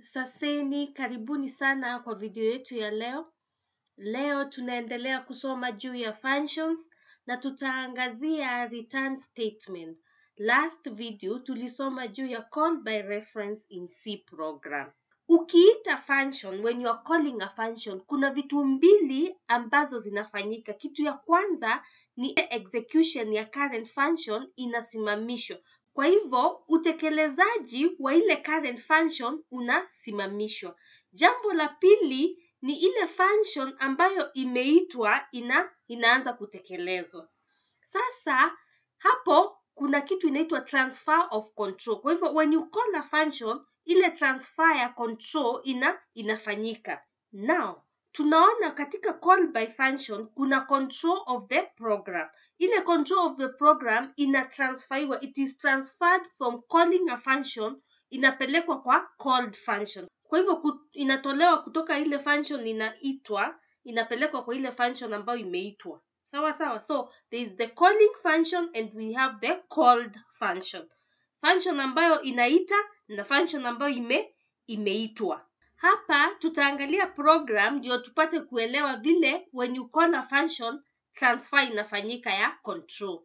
Saseni, karibuni sana kwa video yetu ya leo. Leo tunaendelea kusoma juu ya functions na tutaangazia return statement. Last video tulisoma juu ya call by reference in C program. Ukiita function, when you are calling a function, kuna vitu mbili ambazo zinafanyika. Kitu ya kwanza ni execution ya current function inasimamishwa. Kwa hivyo, utekelezaji wa ile current function unasimamishwa. Jambo la pili ni ile function ambayo imeitwa inaanza kutekelezwa. Sasa, hapo kuna kitu inaitwa transfer of control. Kwa hivyo, when you call a function, ile transfer ya control inafanyika. Now, tunaona katika call by function kuna control of the program. Ile control of the program inatransferiwa. It is transferred from calling a function inapelekwa kwa called function. Kwa hivyo inatolewa kutoka ile function inaitwa inapelekwa kwa ile function ambayo imeitwa. Sawa. So there is the calling function and we have the called function. Function ambayo inaita na function ambayo imeitwa. Hapa tutaangalia program ndio tupate kuelewa vile when you call a function transfer inafanyika ya control.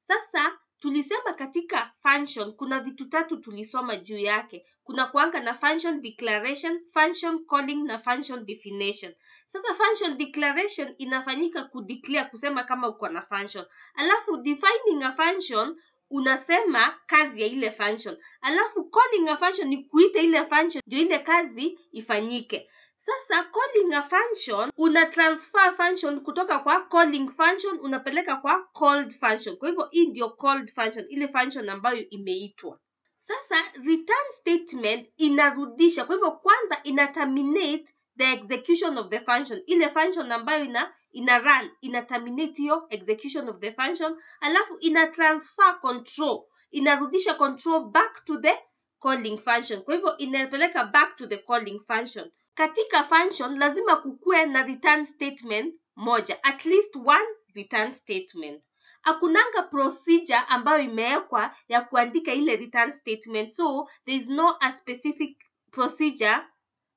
Sasa tulisema katika function kuna vitu tatu tulisoma juu yake. Kuna kuanga na function declaration, function calling na function definition. Sasa function declaration inafanyika kudeclare, kusema kama uko na function. Alafu defining a function unasema kazi ya ile function. Alafu calling a function ni kuita ile function ndio ile kazi ifanyike. Sasa calling a function una transfer function kutoka kwa calling function unapeleka kwa called function. Kwa hivyo hii ndio called function, ile function ambayo imeitwa. Sasa return statement inarudisha. Kwa hivyo kwanza ina terminate the execution of the function. Ile function ambayo ina run ina terminate hiyo execution of the function. Alafu ina transfer control. Inarudisha control back to the calling function. Kwa hivyo inapeleka back to the calling function. Katika function lazima kukue na return statement moja, at least one return statement. Hakunanga procedure ambayo imewekwa ya kuandika ile return statement, so there is no a specific procedure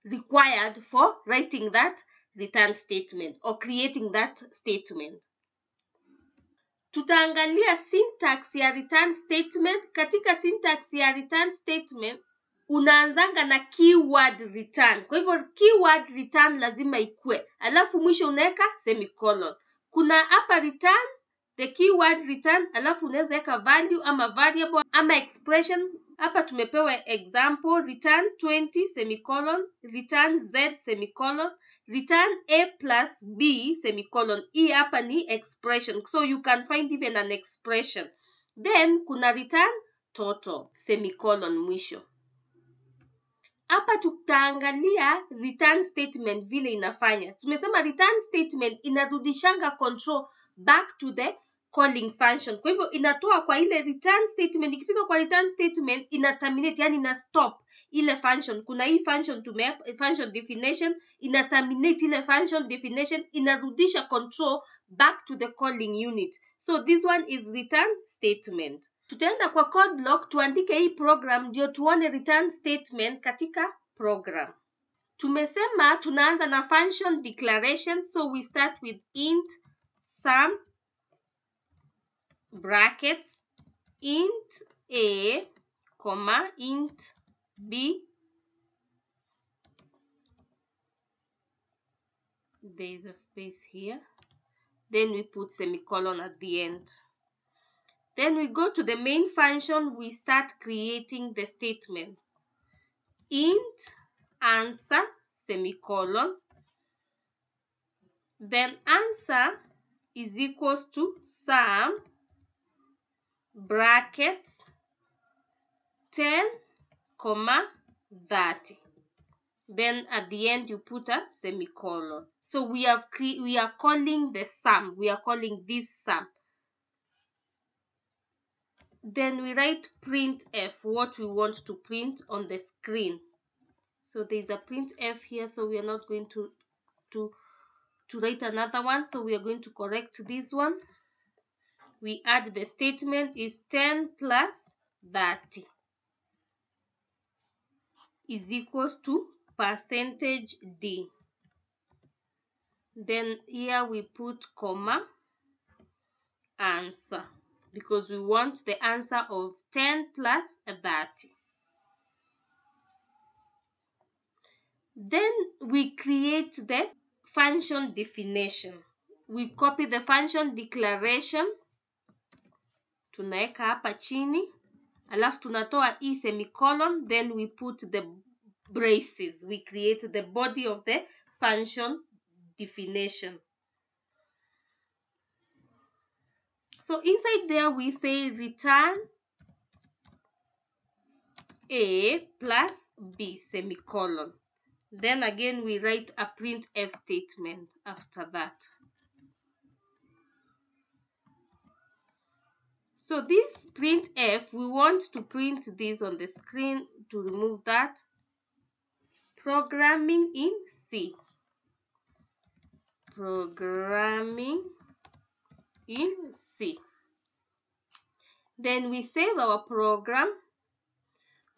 required for writing that return statement or creating that statement. Tutaangalia syntax ya return statement. Katika syntax ya return statement unaanzanga na keyword return. Kwa hivyo keyword return lazima ikue. Alafu mwisho unaweka semicolon. Kuna hapa return, the keyword return, alafu unaweza weka value ama variable ama expression. Hapa tumepewa example return 20 semicolon, return z semicolon, return a plus b semicolon. Hii hapa ni expression, so you can find even an expression. Then kuna return total semicolon mwisho. Hapa tutaangalia return statement vile inafanya. Tumesema return statement inarudishanga control back to the calling function. Kwa hivyo inatoa kwa ile return statement, ikifika kwa return statement ina terminate, yani ina stop ile function. Kuna hii function function definition, ina terminate ile function definition, inarudisha control back to the calling unit. So this one is return statement. Tutaenda kwa code block tuandike hii program ndio tuone return statement katika program. Tumesema tunaanza na function declaration, so we start with int sum brackets int a comma int b. There is a space here. Then we put semicolon at the end. Then we go to the main function, we start creating the statement. Int answer semicolon. Then answer is equals to sum brackets 10, 30. Then at the end you put a semicolon. So we are calling the sum. We are calling this sum. Then we write printf, what we want to print on the screen. So there is a printf here, so we are not going to write another one. So we are going to correct this one. We add the statement is 10 plus 30. is equals to percentage D. Then here we put comma, answer, because we want the answer of 10 plus 30. Then we create the function definition. We copy the function declaration, tunaweka hapa chini, alafu tunatoa hii semicolon, then we put the braces. We create the body of the function definition. So inside there we say return A plus B semicolon. Then again we write a printf statement after that. So this printf, we want to print this on the screen. To remove that, programming in C. Programming in C. Then we save our program.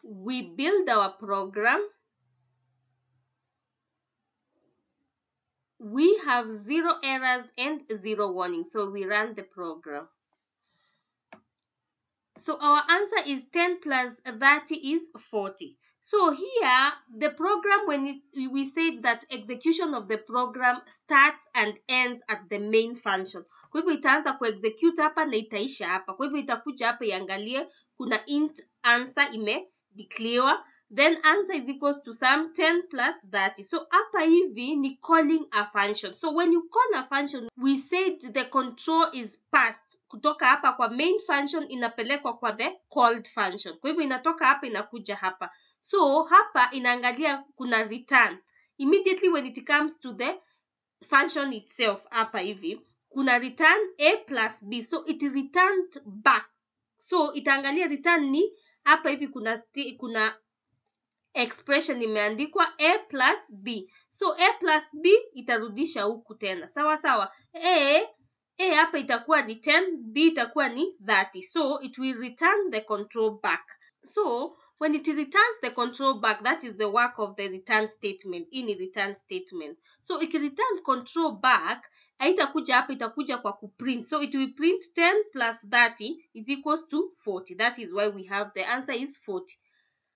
We build our program. We have 0 errors and 0 warnings. So we run the program. So our answer is 10 plus 30 is 40. So here, the program, when we said that execution of the program starts and ends at the main function. Kwa hivyo itaanza kuexecute hapa na itaisha hapa. Kwa hivyo itakuja hapa iangalie kuna int answer declare. Then answer is equals to sum 10 plus 30. So hapa hivi ni calling a function. So when you call a function, we said the control is passed kutoka hapa kwa main function inapelekwa kwa the called function. Kwa hivyo inatoka hapa inakuja hapa. So hapa inaangalia kuna return. Immediately when it comes to the function itself, hapa hivi kuna return A plus B. So it returned back. So itaangalia return ni hapa hivi kuna expression imeandikwa A plus B. So A plus B itarudisha huku tena. Sawa sawa. A hapa itakuwa ni 10, B itakuwa ni 30. So it will return the control back. So when it returns the control back, that is the work of the return statement. In return statement. So ikireturn control back, haitakuja hapa, itakuja kwa kuprint. So it will print 10 plus 30 is equals to 40. That is why we have the answer is 40.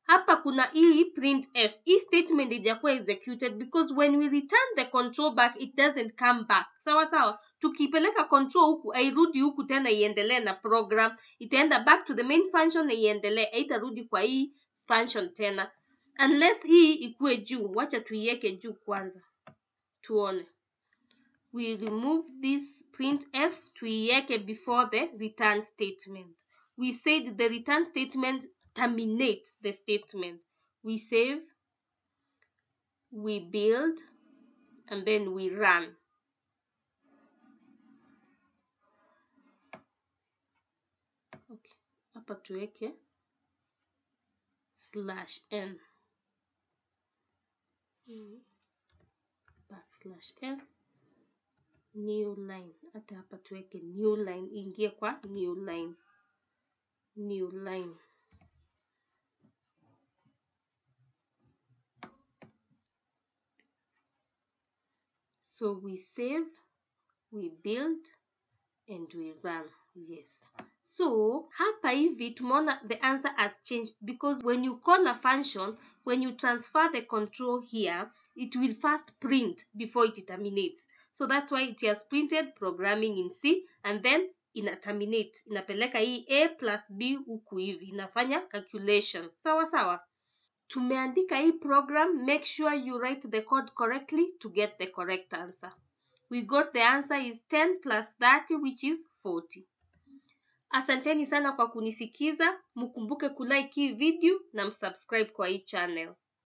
Hapa kuna hii printf. Hii statement ijakuwa executed because when we return the control back, it doesn't come back. Sawa sawa. Tukipeleka control huku, hairudi huku tena iendelee na program. Itaenda back to the main function na iendelee. Haitarudi kwa hii function tena. Unless hii ikue juu. Wacha tuiweke juu kwanza. Tuone. We remove this printf, tuiweke before the return statement. We said the return statement terminates the statement. We save, we build, and then we run. Okay, hapa tuweke /n, \n, new line. Hata hapa tuweke new line, ingie kwa new line. New line. So we save, we build, and we run. Yes. So hapa hivi tumeona the answer has changed because when you call a function, when you transfer the control here, it will first print before it terminates. So that's why it has printed programming in C, and then ina terminate, inapeleka hii A plus B huku hivi, inafanya calculation. Sawa sawa. Tumeandika hii program, make sure you write the code correctly to get the correct answer. We got the answer is 10 plus 30, which is 40. Asanteni sana kwa kunisikiza. Mkumbuke kulike hii video na msubscribe kwa hii channel.